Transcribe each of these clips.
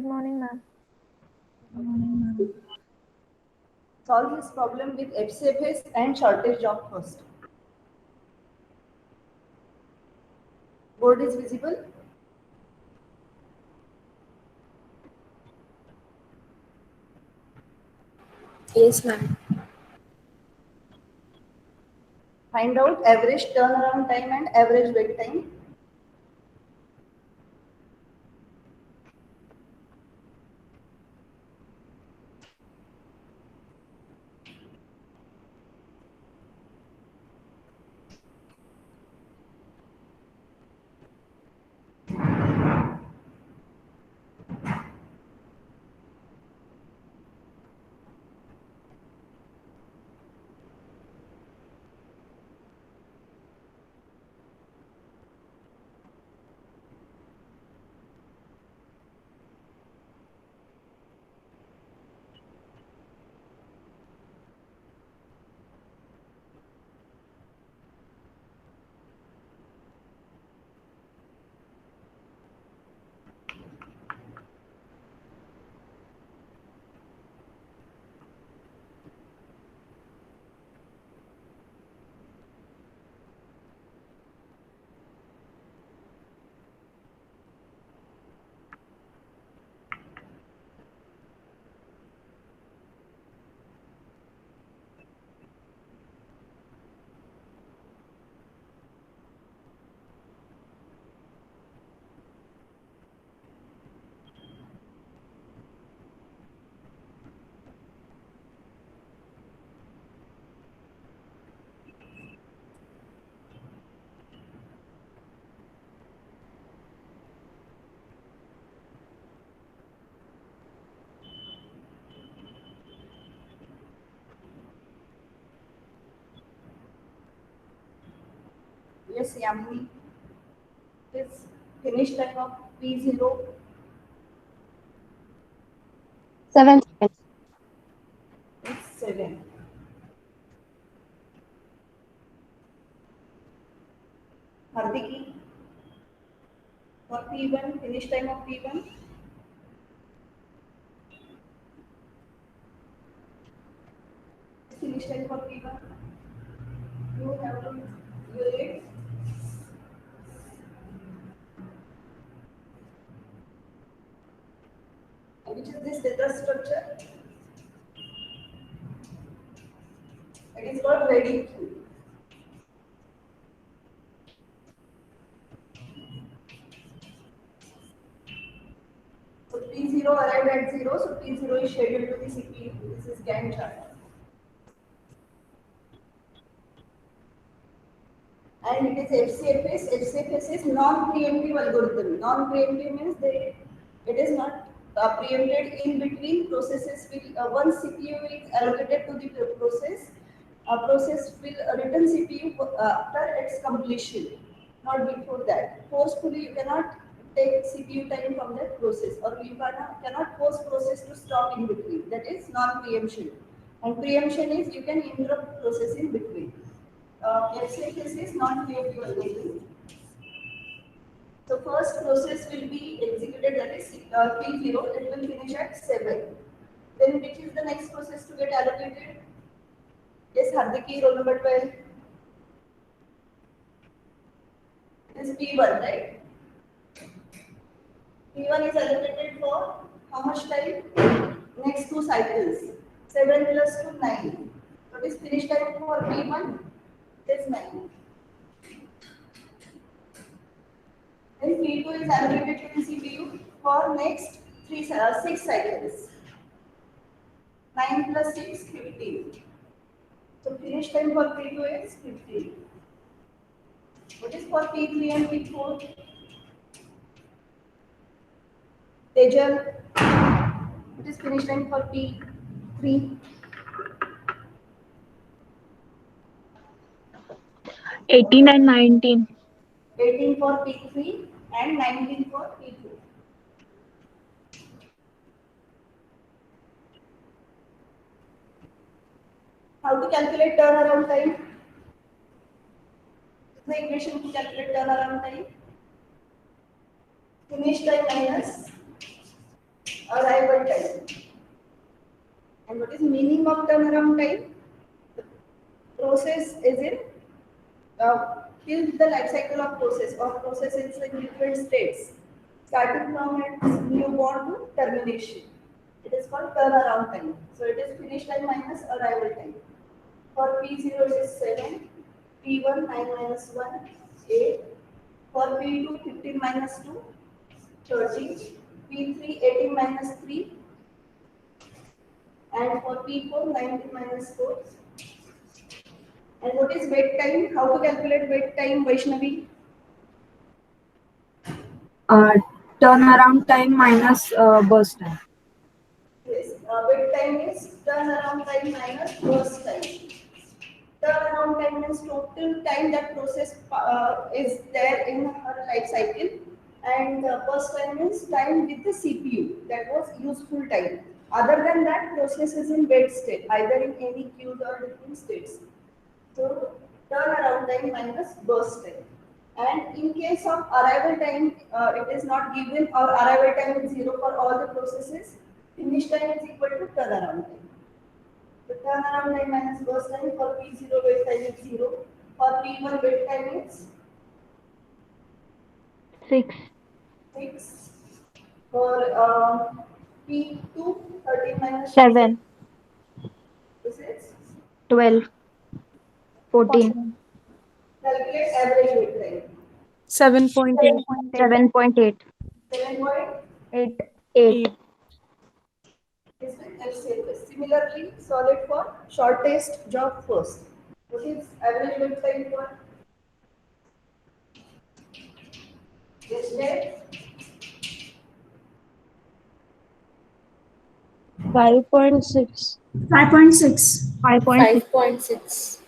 morning, ma'am. Solve this problem with FCFS and shortage job first. Board is visible. Yes, ma'am. Find out average turnaround time and average wait time. Yes, Yamini. This finish time of P0. 7 seconds. It's 7. Hardiki. For P1, finish time of P1. Finish time for P1. You have to use it. Which is this data structure? It is called ready queue. So P0 arrived at 0, so P0 is scheduled to the CPU. This is Gantt chart. And it is FCFS. FCFS is non-preemptive algorithm. Non-preemptive means it is not preempted in between processes. Once CPU is allocated to the process, a process will return CPU after its completion, not before that. Forcefully, you cannot take CPU time from that process, or you cannot force process to stop in between. That is non-preemption. And preemption is you can interrupt process in between. FCFS is not preemptive algorithm. So first process will be executed, that is P0, it will finish at 7. Then which is the next process to get allocated? Yes, Hardiki, roll number 12. This is P1, right? P1 is allocated for how much time? Next 2 cycles. 7 plus 2, 9. What is finish time for P1? It is 9. Then P2 is allocated to the CPU for next 6 cycles. 9 plus 6, 15. So finish time for P2 is 15. What is for P3 and P4? Tejal, what is finish time for P3? 18 and 19. 18 for P3 and 19 for P2. How to calculate turnaround time? The equation to calculate turnaround time. Finish time minus arrival time. And what is meaning of turnaround time? The process is in till the life cycle of process or process is in different states, starting from its newborn to termination. It is called turnaround time. So it is finish time minus arrival time. For P0 it is 7, P1 9 minus 1, 8. For P2 15 minus 2, 30. P3 18 minus 3. And for P4 19 minus 4. And what is wait time? How to calculate wait time, Vaishnavi? Uh, Turnaround time minus burst time. Yes, wait time is turnaround time minus burst time. Turnaround time means total time that process is there in her life cycle, and burst time means time with the CPU, that was useful time. Other than that, process is in wait state, either in any queues or different states. So turnaround time minus burst time. And in case of arrival time, it is not given, or arrival time is 0 for all the processes. Finish time is equal to turnaround time. The turnaround time minus burst time for P0 wait time is 0. For P1 wait time is 6. 6. For P2 13 minus 7. this is 12. 14. calculate average wait time. 7.8. 7.8. 7.8 8. is with FCFS. Similarly, solid for shortest job first. What is average wait time for yesterday? 5.6. 5.6. 5.6. 5.6.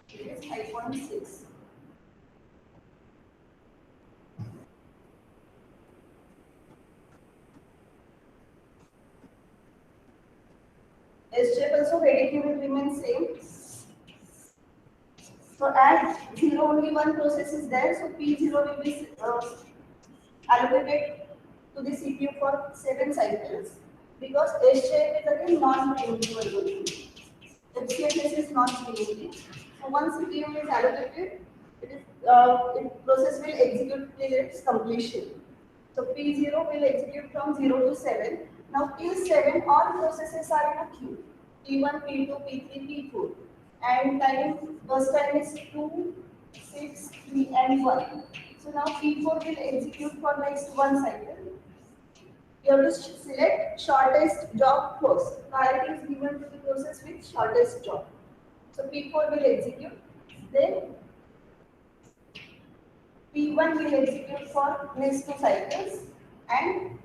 It is 5.6. SJF also heredity will remain same. So at 0 only one process is there, so P0 will be allocated to the CPU for 7 cycles, because SJF is again non-preemptive algorithm. FCFS is non-preemptive. So once CPU is allocated, process will execute till its completion. So P0 will execute from 0 to 7. Now till 7 all processes are in a queue. P1, P2, P3, P4. And time burst time is 2, 6, 3 and 1. So now P4 will execute for next one cycle. You have to select shortest job first. Priority is given to the process with shortest job. So P4 will execute. Then P1 will execute for next 2 cycles, and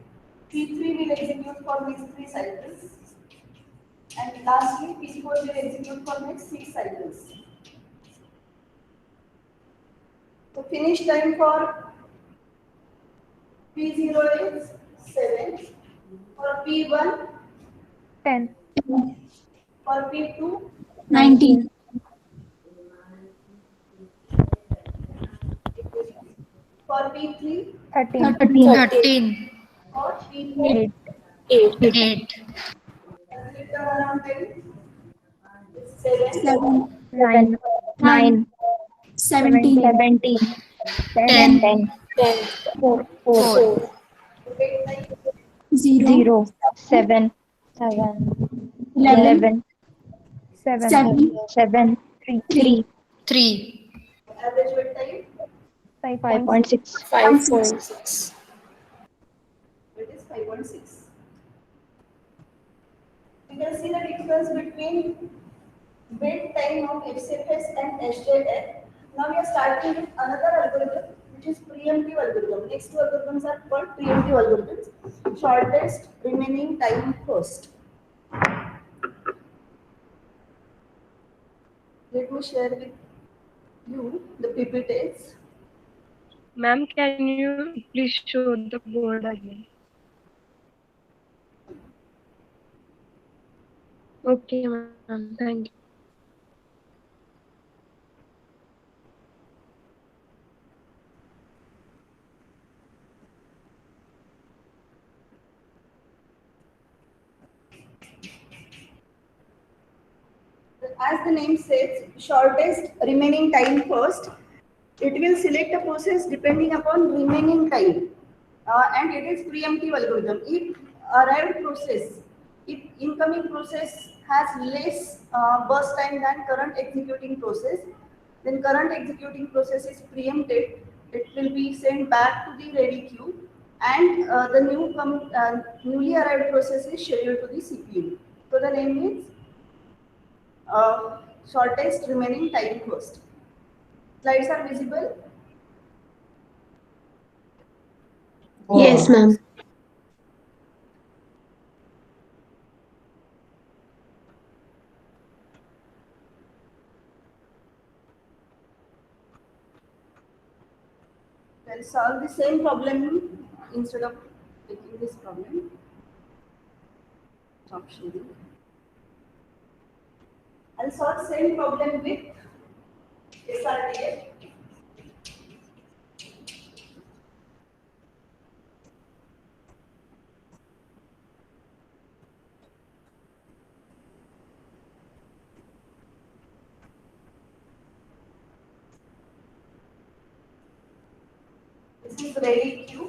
P3 will execute for next 3 cycles, and lastly P4 will execute for next 6 cycles. So finish time for P0 is 7, for P1, 10. for P2, 19. for P3, 13. 13. for P4. 8. 8. 8. Calculate turnaround time is 7. 7. 9. 9. 17. 17. 10. 10. 10. 10. 4. 4. 4. Wait time 0. 0. 7. 7. 11. 11. 7. 7. 7. 3. 3. 3. average wait time. 5.6. 5.6. It is 5.6. You can see the difference between wait time of FCFS and SJF. Now we are starting with another algorithm, which is preemptive algorithm. Next two algorithms are called preemptive algorithms. Shortest remaining time first. Let me share with you the PPTs. Ma'am, can you please show the board again? Okay, ma'am. Thank you. as the name says, shortest remaining time first. It will select a process depending upon remaining time, and it is preemptive algorithm. If arrived process, if incoming process has less burst time than current executing process, then current executing process is preempted. It will be sent back to the ready queue, and the newly arrived process is scheduled to the CPU. So the name is shortest remaining time first. Slides are visible. Yes, ma'am. We'll solve the same problem instead of taking this problem. Option B. I'll solve the same problem with SRTF. This is ready queue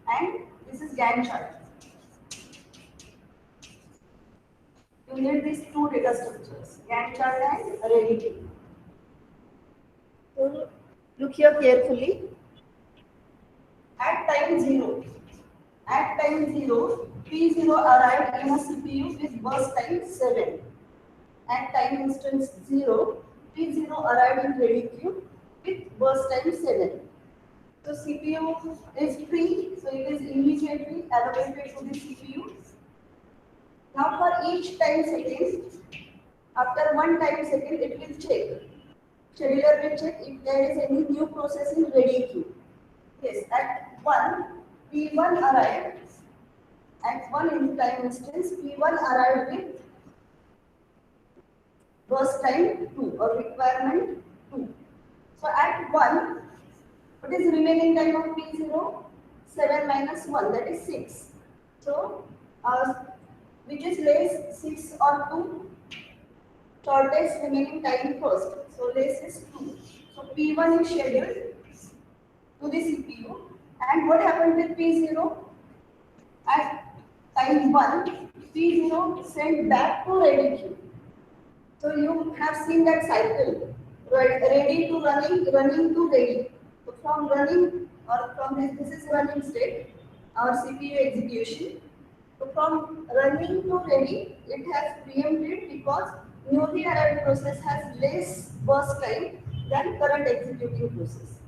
and this is Gantt chart. You need these two data structures, Gantt chart and ready queue. So look here carefully. At time 0, P0 arrived in a CPU with burst time 7. At time instance 0, P0 arrived in ready queue with burst time 7. So CPU is free, so it is immediately allocated to the CPU. Now for each time second, after one time second, it will check. Scheduler will check if there is any new process in ready queue. Yes, at 1, P1 arrived. At 1 in time instance, P1 arrived with burst time 2 or requirement 2. So at 1, what is remaining time of P0? 7 minus 1, that is 6. So, which is less 6 or 2? Shortest remaining time first. So, less is 2. So, P1 is scheduled to the CPU. And what happened with P0? At time 1, P0 sent back to ready queue. So, you have seen that cycle, right? Ready to running, running to ready. So from running or from this is running state or CPU execution. So from running to ready, it has preempted because newly arrived process has less burst time than current executing process.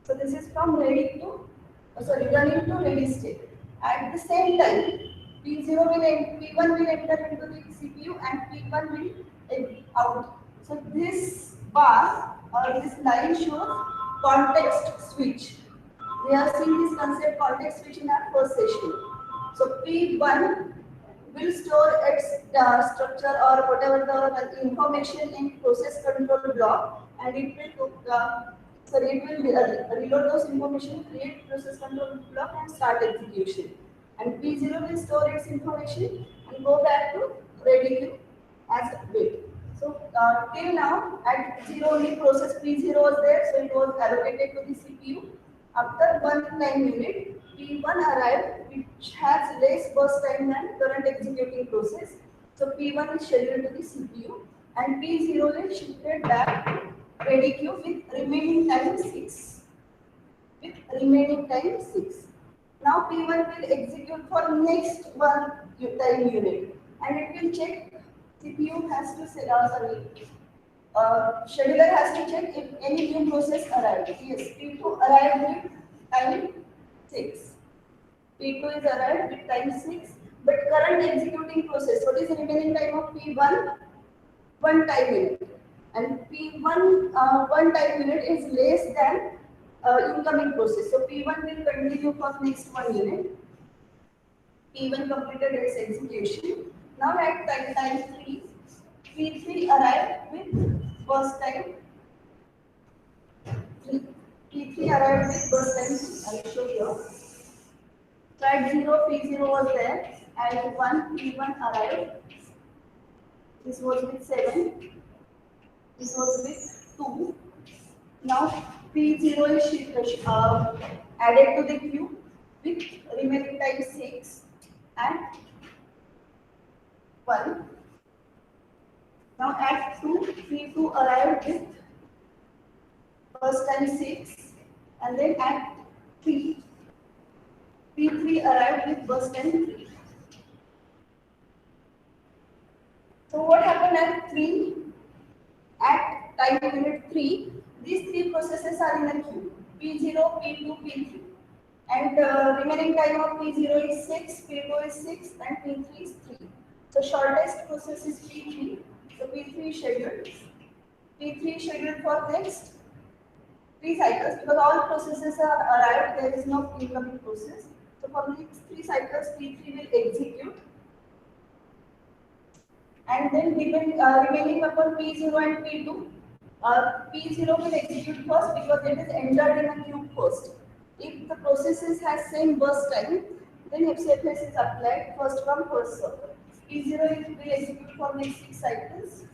So this is from ready to running to ready state. At the same time, P1 will enter into the CPU and P1 will exit out. So this bar or this line shows context switch. We have seen this concept context switch in our first session. So P1 will store its structure or whatever the information in process control block, and it will reload those information, create process control block, and start execution. And P0 will store its information and go back to ready queue as a wait. So till now, at 0 only process P0 was there, so it was allocated to the CPU. After one time unit, P1 arrived, which has less burst time than current executing process. So P1 is scheduled to the CPU, and P0 is shifted back to ready queue with remaining time 6. Now P1 will execute for next one time unit, and it will check. CPU has to say, scheduler has to check if any new process arrived. Yes, P2 arrived with time 6. P2 is arrived with time 6, but current executing process, what is the remaining time of P1? 1 time unit. And P1 1 time unit is less than incoming process. So P1 will continue for next 1 unit. P1 completed its execution. Now at time 3, P3 arrived with burst time. P3 arrived with burst time. I will show you. So at 0, P0 was there. At 1, P1 arrived. This was with 7. This was with 2. Now P0 is added to the queue with remaining time 6 and 1. Now at 2, P2 arrived with first time 6 and then at 3, P3 arrived with first time 3. So what happened at 3? At time unit 3, these three processes are in a queue, P0, P2, P3. And remaining time of P0 is 6, P2 is 6 and P3 is 3. The shortest process is P3. So P3 is scheduled. P3 is scheduled for next 3 cycles because all processes are arrived, there is no incoming process. So for next 3 cycles, P3 will execute. And then remaining upon P0 and P2, P0 will execute first because it is entered in a queue first. If the processes has same burst time, then FCFS is applied first come first serve. P0 will execute for next 6 cycles.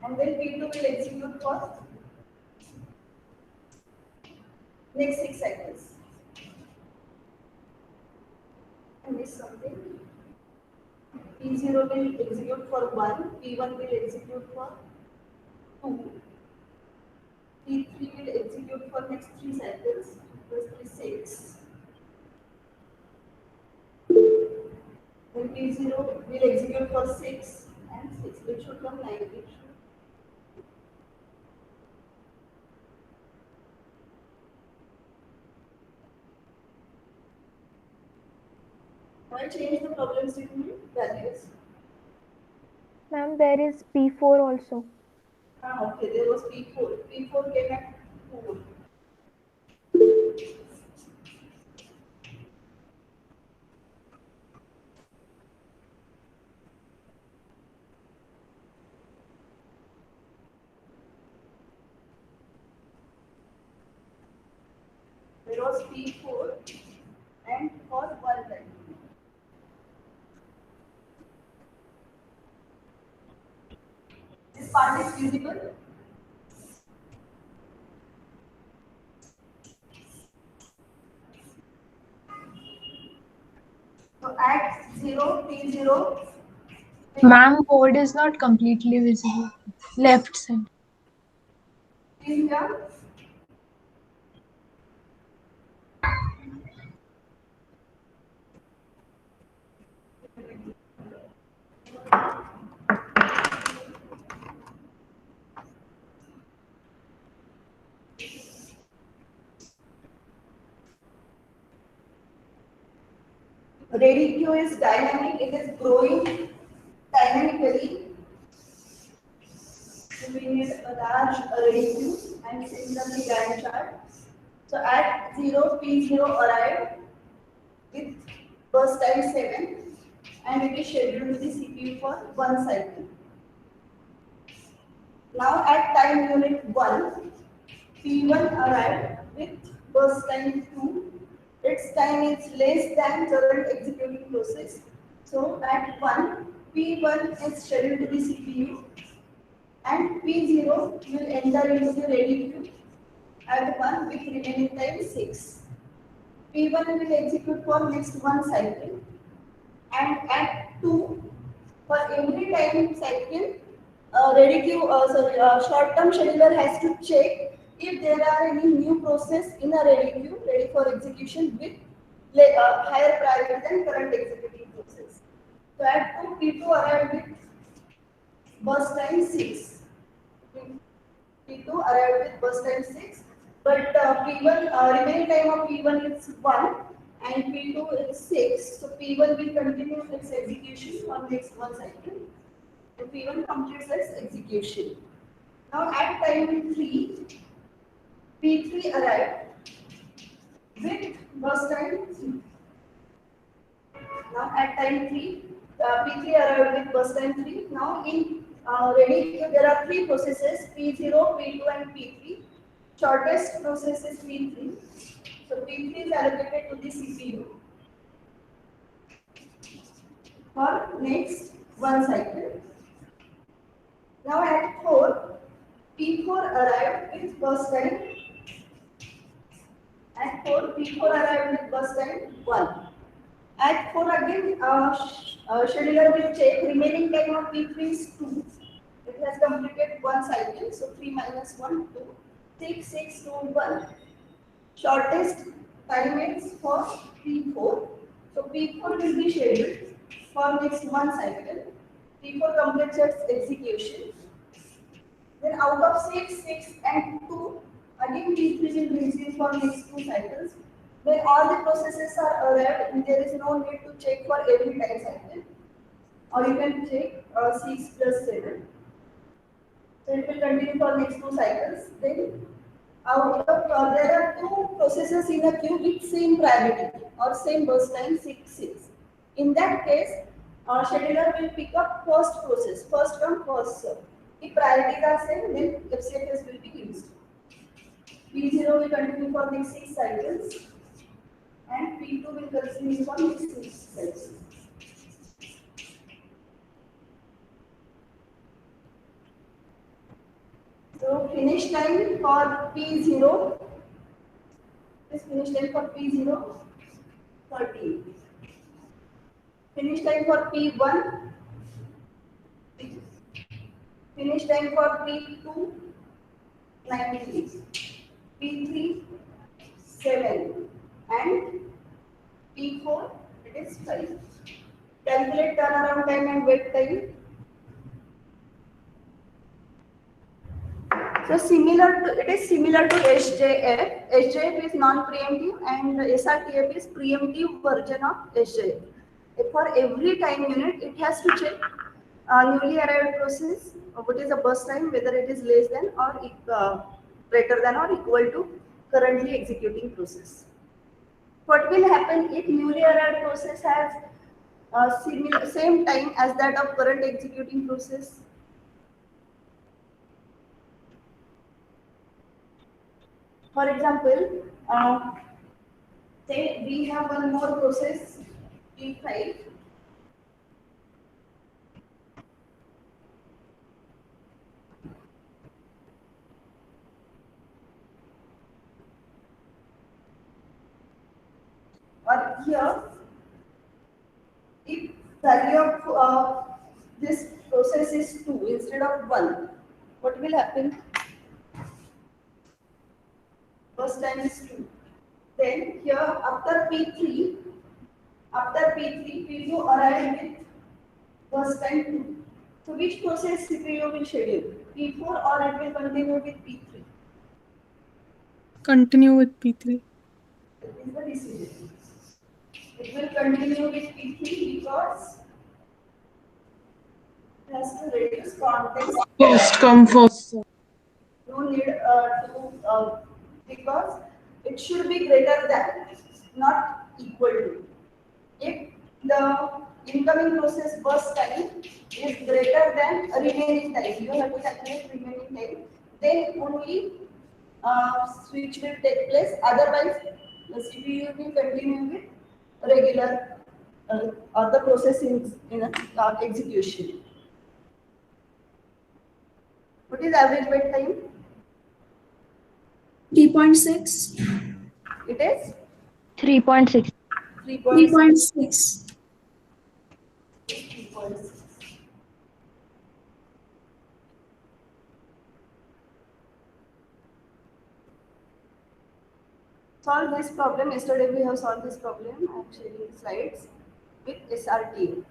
And then P2 will execute for next 6 cycles. I missed something. P0 will execute for 1, P1 will execute for 2, P3 will execute for next 3 cycles, plus 3, 6. Then P0 will execute for 6 and 6, which should come 9. Why change the problem statement values? Ma'am, there is P4 also. Okay, there was P4. P4 came at 4. There was P4 and for 1 time. This part is feasible. So at 0, P0. Ma'am, code is not completely visible. Left side. Is here. Ready queue is dynamic, it is growing dynamically. So we need a large ready queue and similarly Gantt chart. So at 0, P0 arrived with burst time 7 and it is scheduled to the CPU for 1 cycle. Now at time unit 1, P1 arrived with burst time 2. Its time is less than current executing process. So at 1, P1 is scheduled to the CPU and P0 will enter into the ready queue at 1 with remaining time 6. P1 will execute for next 1 cycle and at 2, for every time cycle, short-term scheduler has to check if there are any new process in a ready queue ready for execution with higher priority than current executing process. So at 2, P2 arrived with burst time 6. P2 arrived with burst time 6, but P1 remaining time of P1 is 1 and P2 is 6. So P1 will continue its execution for next 1 cycle. So P1 completes its execution. Now at time 3, P3 arrived with burst time 3. Now at time 3, P3 arrived with burst time 3. Now in ready queue there are 3 processes, P0, P2 and P3. Shortest process is P3. So P3 is allocated to the CPU for next 1 cycle. Now at 4, P4 arrived with bus time. At 4, P4 arrived with bus time 1. At 4 again, scheduler will check remaining time of P3 is 2. It has completed one cycle, so 3 minus 1, 2. 6, 6, 2, 1. Shortest time is for P4. So P4 will be scheduled for next one cycle. P4 completes its execution. Then out of 6, 6 and 2, again P3 will receive for next 2 cycles. When all the processes are arrived, and there is no need to check for every time cycle. Or you can check 6 plus 7. So it will continue for next 2 cycles. Then out of there are 2 processes in a queue with same priority or same burst time 6, 6. In that case, scheduler will pick up first process, first come, first serve. If priorities are same, then FCFS will be used. P0 will continue for next 6 cycles and P2 will continue for next 6 cycles. So finish time for P0 is finish time for P0 30. Finish time for P1, finish time for P2 93, P3 7 and P4 it is 5. Calculate turnaround time and wait time. So it is similar to SJF. SJF is non-preemptive and SRTF is preemptive version of SJF. For every time unit, it has to check newly arrived process, what is the burst time, whether it is less than or greater than or equal to currently executing process. What will happen if newly arrived process has same time as that of current executing process? For example, say we have one more process, P5. Or here, if value of this process is 2 instead of 1, what will happen? First time is 2. Then here after P3, P2 arrive with first time 2. So which process CPU will schedule? P4 or it will continue with P3? Continue with P3. That is the decision. It will continue with P3 because it has to reduce context. First come first serve. No need because it should be greater than, not equal to. If the incoming process burst time is greater than remaining time, you have to calculate remaining time, then only switch will take place. Otherwise, the CPU will continue with regular or the process in execution. What is average wait time? 3.6. It is 3.6. 3.6. 3.6. Solve this problem. Yesterday we have solved this problem. I am sharing slides with SRT.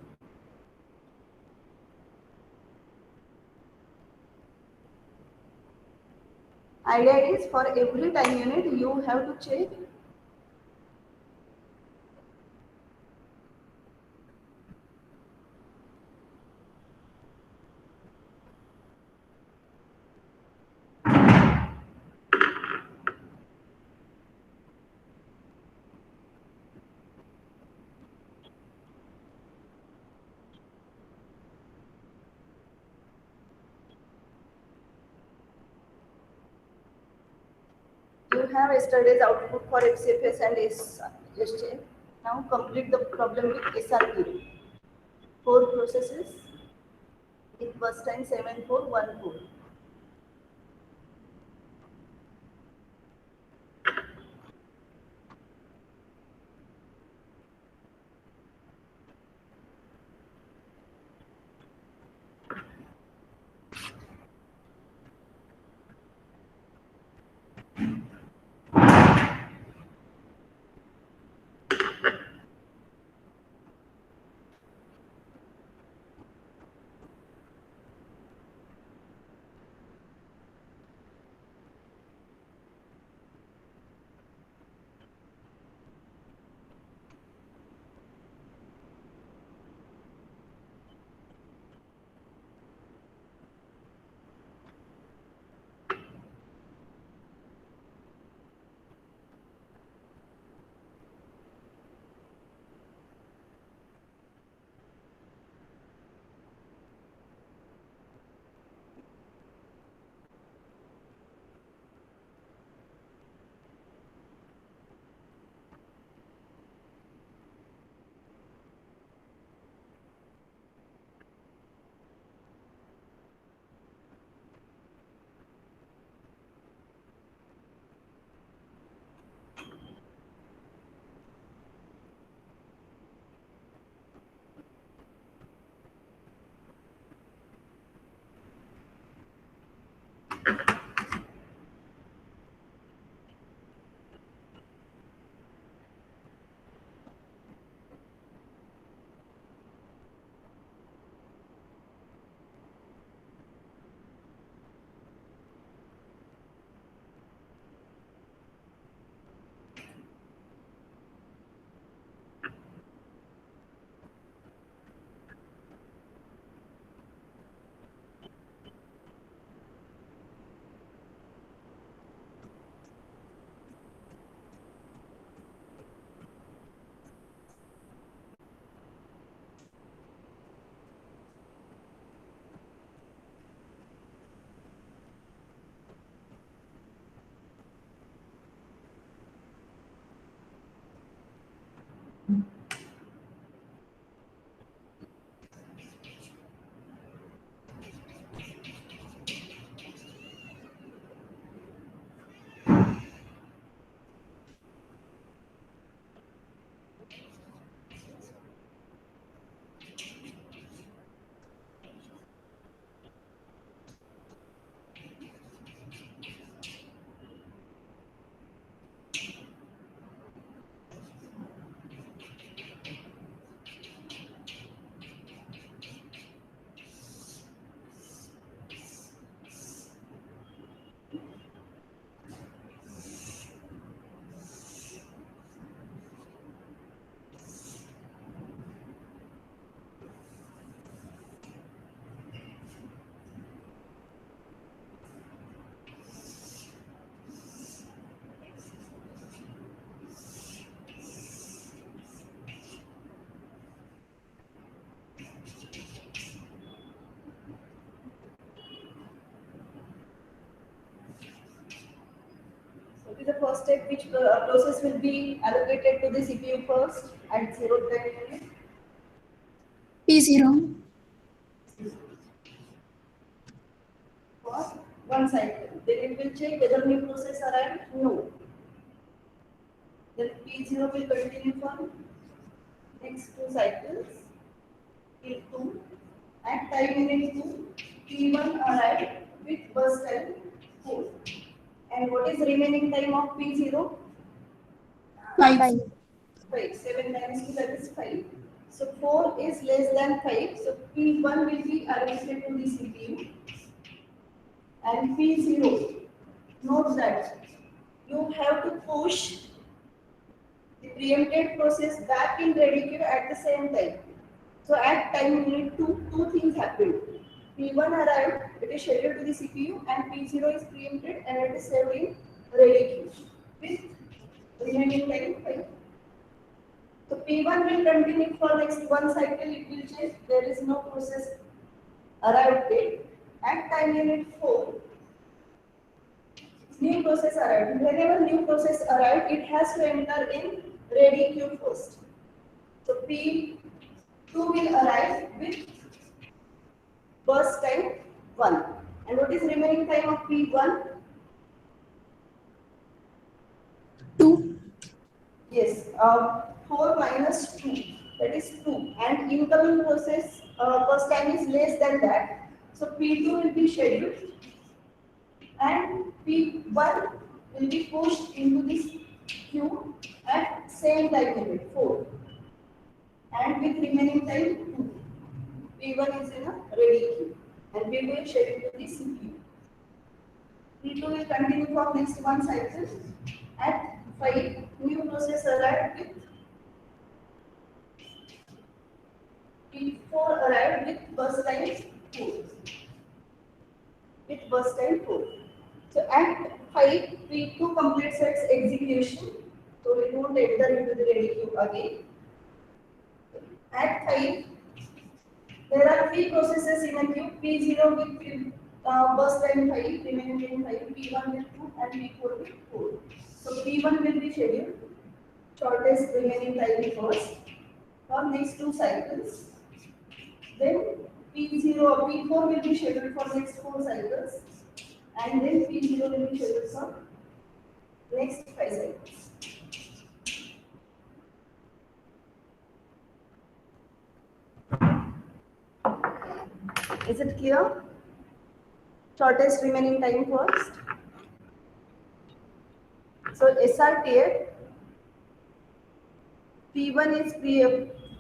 Idea is for every time unit you have to check you have yesterday's output for FCFS and SJ. Now complete the problem with SRT. 4 processes, It bus time 7414. So the first step, which process will be allocated to the CPU first at 0 time unit? P0. For one cycle. Then it will check whether new process arrived. No. Then P0 will continue for next two cycles till 2. At time unit 2, P1 arrived with bus time 4. And what is remaining time of P0? 5. 5. 5. 7 times 2, that is 5. So 4 is less than 5. So P1 will be allocated to the CPU. And P0, note that you have to push the preempted process back in ready queue at the same time. So at time unit 2, two things happened. P1 arrived, it is scheduled to the CPU, and P0 is preempted and it is saved in ready queue with remaining time 5. So P1 will continue for next one cycle, it will check there is no process arrived yet. At time unit 4, new process arrived. Whenever new process arrived, it has to enter in ready queue first. So P2 will arrive with burst time 1. And what is remaining time of P1? 2. Yes, 4 minus 2, that is 2. And incoming process burst time is less than that. So P2 will be scheduled and P1 will be pushed into this queue at same time limit 4. And with remaining time 2. P1 is in a ready queue and P2 is scheduled to the CPU. P2 will continue for next one cycle. At 5, new process arrived with P4 arrived with burst time 4. With burst time 4. So at 5, P2 completes its execution. So we won't enter into the ready queue again. At 5, there are 3 processes in a queue. P0 with burst time 5, remaining time 5, P1 with 2 and P4 with 4. So P1 will be scheduled, shortest remaining time first for next 2 cycles. Then P0 or P4 will be scheduled for next 4 cycles. And then P0 will be scheduled for next 5 cycles. Is it clear? Shortest remaining time first. So SRTF, P1 is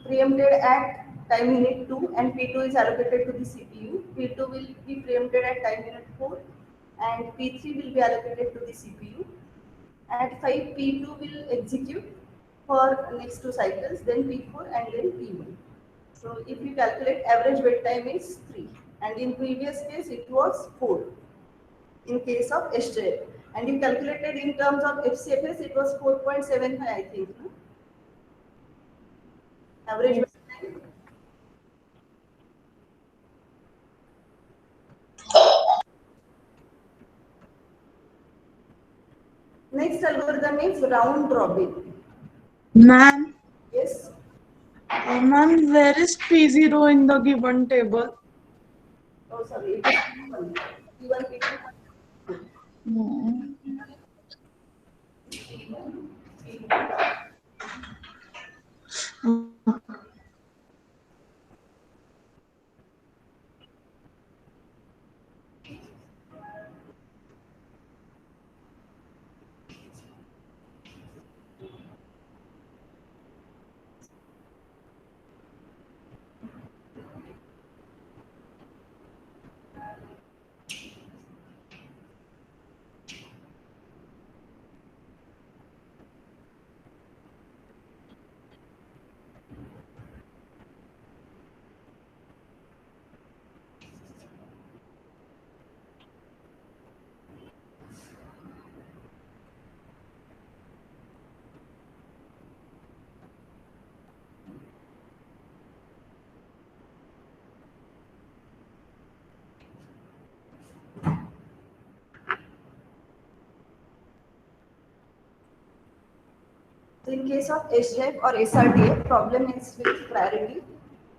preempted at time unit 2 and P2 is allocated to the CPU. P2 will be preempted at time unit 4 and P3 will be allocated to the CPU. At 5, P2 will execute for next 2 cycles, then P4 and then P1. So if you calculate, average wait time is 3 and in previous case it was 4 in case of SJF. And you calculated in terms of FCFS, it was 4.75, I think. No? Average wait time. Next algorithm is round robin. Ma'am, Yes. ma'am, where is P0 in the given table? Oh, sorry. It is P1. P1, P2. No. So in case of SJF or SRTF, problem is with priority.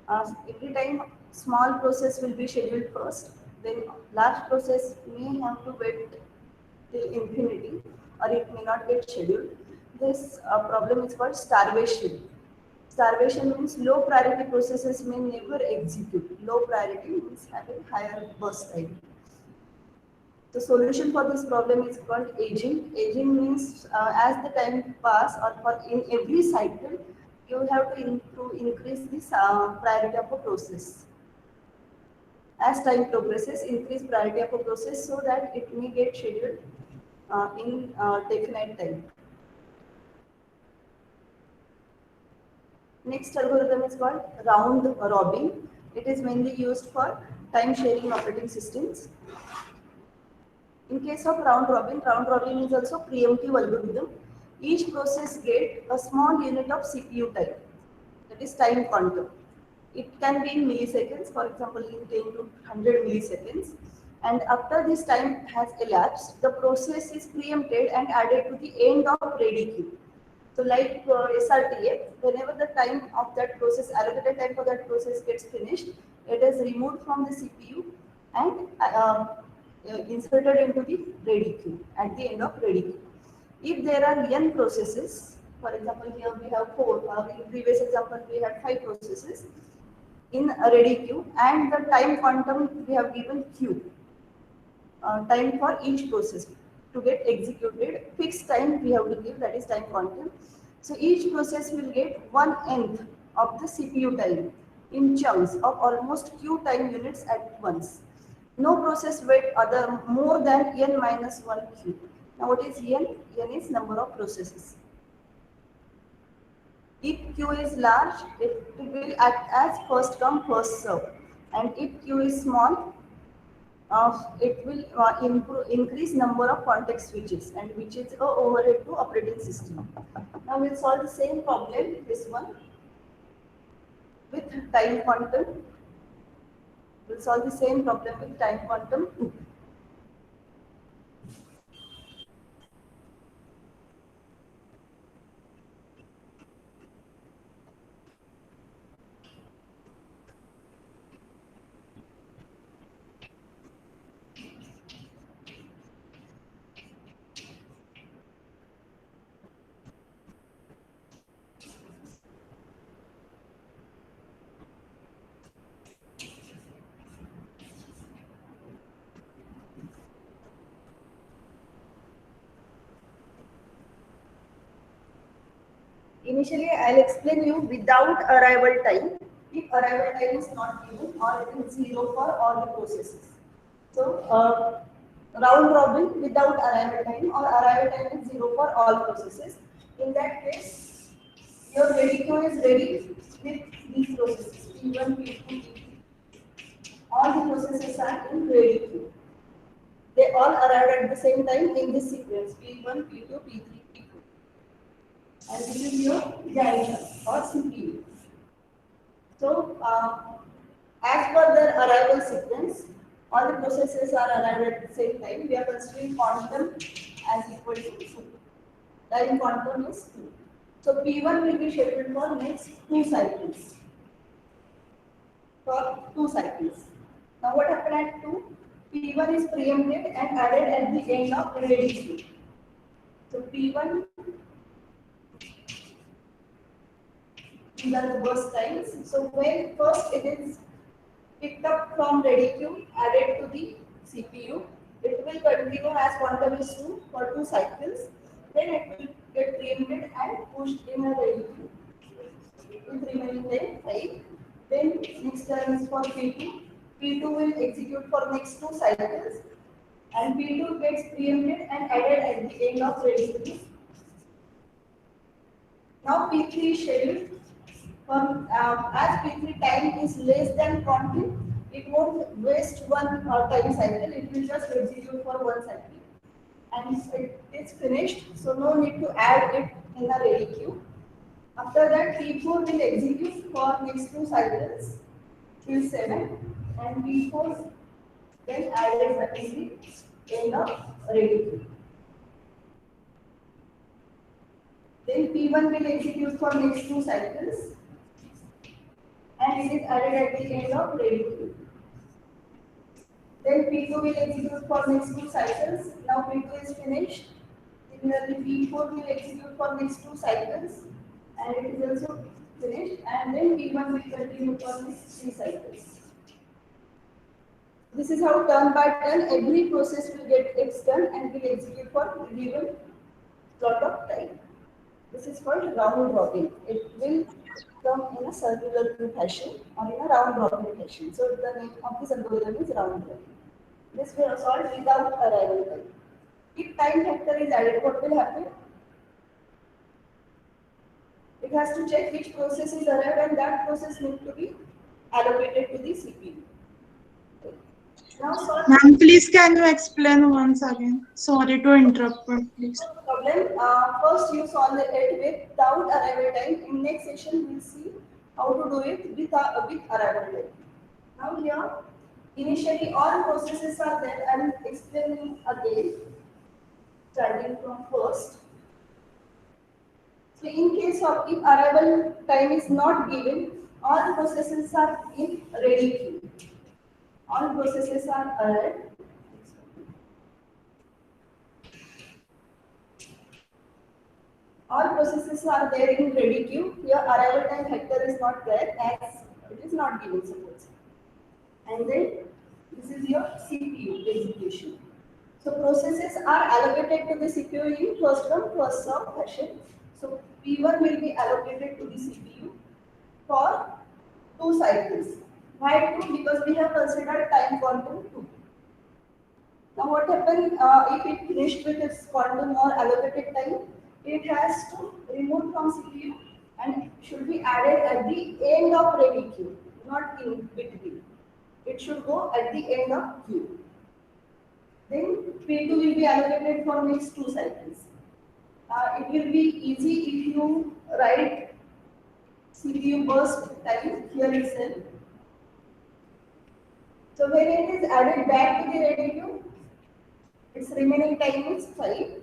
Every time small process will be scheduled first, then large process may have to wait till infinity or it may not get scheduled. This problem is called starvation. Starvation means low priority processes may never execute. Low priority means having higher burst time. The solution for this problem is called aging. Aging means as the time pass or for in every cycle, you have to increase this priority of a process. As time progresses, increase priority of a process so that it may get scheduled in definite time. Next algorithm is called round robin. It is mainly used for time sharing operating systems. In case of round robin is also preemptive algorithm. Each process gets a small unit of CPU time, that is time quantum. It can be in milliseconds, for example, in 10 to 100 milliseconds. And after this time has elapsed, the process is preempted and added to the end of ready queue. So like SRTF, whenever the time of that process, allocated time for that process gets finished, it is removed from the CPU and inserted into the ready queue at the end of ready queue. If there are n processes, for example, here we have 4, in previous example we had 5 processes in a ready queue, and the time quantum we have given q, time for each process to get executed, fixed time we have to give, that is time quantum. So each process will get 1/n of the CPU time in chunks of almost q time units at once. No process wait other more than n minus 1 q. Now what is n? N is number of processes. If q is large, it will act as first come first serve, and if q is small, it will increase number of context switches, and which is a overhead to operating system. Now we'll solve the same problem, this one, with time quantum. We'll solve the same problem with time quantum. Initially, I'll explain you without arrival time. If arrival time is not given, or it is 0 for all the processes. So, round robin without arrival time, or arrival time is 0 for all processes. In that case, your ready queue is ready with these processes, P1, P2, P3. All the processes are in ready queue. They all arrived at the same time in this sequence, P1, P2, P3, P4. And this is your Janitor or CPU. So, as per the arrival sequence, all the processes are arrived at the same time. We are considering quantum as equal to 2. Time quantum is 2. So, P1 will be scheduled for next 2 cycles. For 2 cycles. Now, what happened at 2? P1 is preempted and added at the end of ready queue. So, P1. These are the burst times. So when first it is picked up from ready queue, added to the CPU, it will continue as quantum is 2 for 2 cycles. Then it will get preempted and pushed in a ready queue with remaining time 5. Then next time is for P2. P2 will execute for next 2 cycles, and P2 gets preempted and added at the end of ready queue. Now P3 is scheduled. As P3 time is less than quantum, it won't waste one time cycle, it will just execute for one cycle. And it is finished, so no need to add it in a ready queue. After that, P4 will execute for next 2 cycles till 7, and P4 then added at the end of ready queue. Then P1 will execute for next 2 cycles, and it is added at the end of ready queue. Then P2 will execute for next 2 cycles. Now P2 is finished. Similarly, P4 will execute for next 2 cycles, and it is also finished. And then P1 will continue for next 3 cycles. This is how turn by turn every process will get its turn and will execute for given slot of time. This is called round robin. It will come in a circular fashion or in a round robin fashion. So the name of this algorithm is round robin. This will solve without arrival time. If time factor is added, what will happen? It has to check which process is arrived, and that process needs to be allocated to the CPU. Now solve. Ma'am, please can you explain once again? Sorry to interrupt, but please. No problem. First you solve it without arrival time. In next session we'll see how to do it with arrival time. Now here, initially all processes are there. I will explain again, starting from first. So in case of if arrival time is not given, all processes are in ready queue. All processes are arrived. All processes are there in ready queue. Here arrival time factor is not there as it is not given, suppose. And then this is your CPU execution. So processes are allocated to the CPU in first come first serve fashion. So P1 will be allocated to the CPU for 2 cycles. Why 2? Because we have considered time quantum 2. Now what happens if it finished with its quantum or allocated time? It has to remove from CPU and should be added at the end of ready queue, not in between. It should go at the end of queue. Then P2 will be allocated for next 2 cycles. It will be easy if you write CPU burst time here itself. So when it is added back to the ready queue, its remaining time is 5.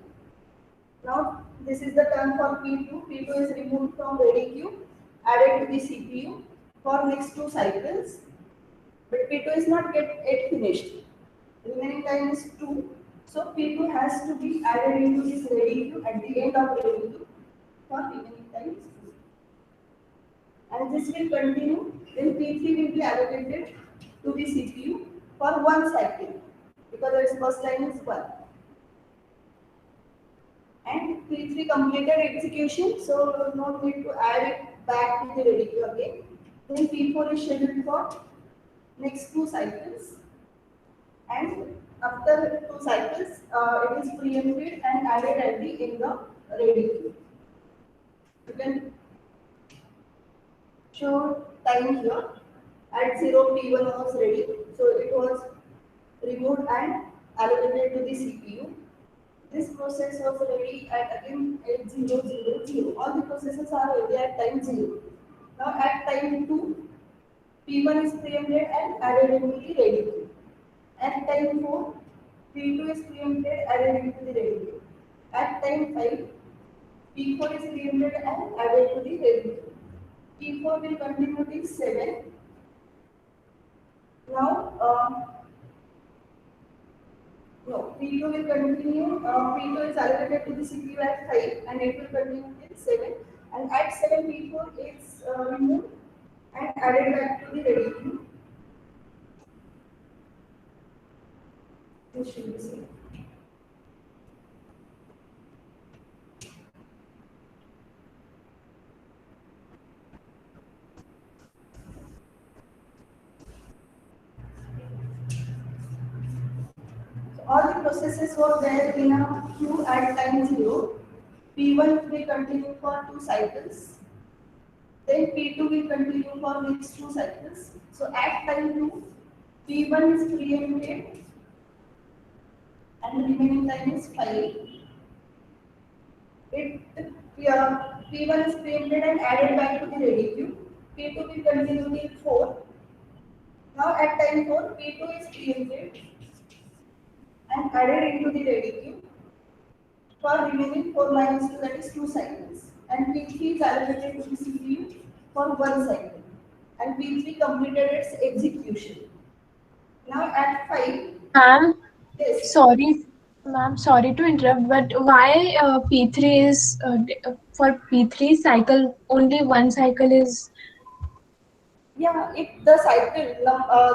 Now this is the turn for P2. P2 is removed from ready queue, added to the CPU for next 2 cycles. But P2 is not yet finished. Remaining time is 2. So P2 has to be added into this ready queue at the end of ready queue for remaining time is 2. And this will continue. Then P3 will be allocated to the CPU for 1 cycle because its first time is 1. And P3 completed execution, so no need to add it back to the ready queue again. Then P4 is scheduled for next 2 cycles. And after 2 cycles, it is preempted and added at the end of ready queue. You can show time here. At 0, P1 was ready, so it was removed and allocated to the CPU. This process was ready at again at 0, 0, 0. All the processes are ready at time 0. Now at time 2, P1 is preempted and added into the ready queue. At time 4, P2 is preempted, added into the ready queue. At time 5, P4 is preempted and added to the ready queue. P4 will continue till 7. Now, no, P2 will continue. P2 is allocated to the CPU at 5 and it will continue till 7. And at 7, P4 is removed and added back to the ready queue. This should be same. All the processes were there in a queue at time 0. P1 will continue for 2 cycles. Then P2 will continue for next 2 cycles. So at time 2, P1 is preempted and the remaining time is 5. P1 is preempted and added back to the ready queue. P2 will continue till 4. Now at time 4, P2 is preempted and added into the ready queue for remaining 4 minus 2, that is 2 cycles. And P3 is allocated to the CPU for 1 cycle. And P3 completed its execution. Now at 5, Ma'am, yes, sorry to interrupt, but why P3 is for P3 cycle only 1 cycle is? yeah, if the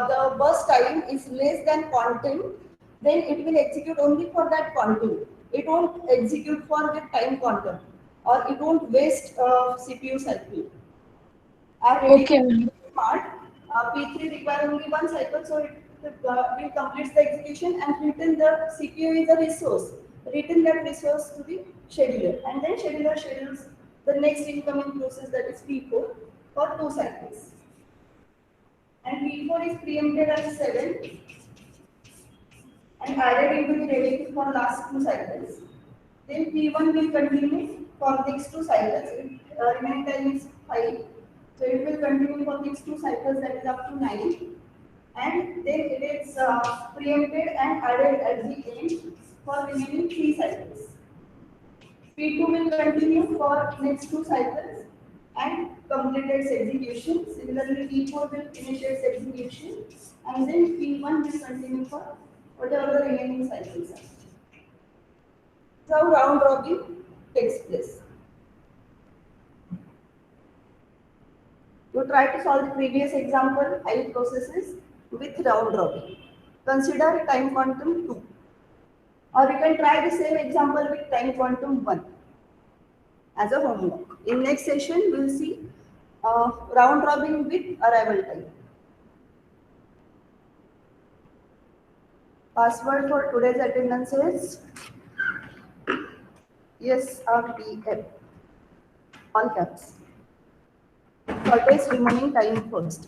the burst time is less than quantum, then it will execute only for that quantum. It won't execute for the time quantum, or it won't waste CPU cycle. Our ready Okay, ma'am. smart P3 require only 1 cycle, so it will complete the execution and return the CPU is a resource. Return that resource to the scheduler, and then scheduler schedules the next incoming process, that is P4 for 2 cycles. And P4 is preempted at 7 and added into the ready queue for last 2 cycles. Then P1 will continue for next 2 cycles. Remaining time is 5. So it will continue for next 2 cycles, that is up to 9. And then it is preempted and added at the end for remaining 3 cycles. P2 will continue for next 2 cycles and complete its execution. Similarly, P4 will finish its execution and then P1 will continue for whatever the remaining cycles are. So round robin takes place. You try to solve the previous example, IO processes with round robin. Consider time quantum 2. Or you can try the same example with time quantum 1 as a homework. In next session, we will see round robin with arrival time. Password for today's attendance is SRTF, all caps. Shortest remaining time first.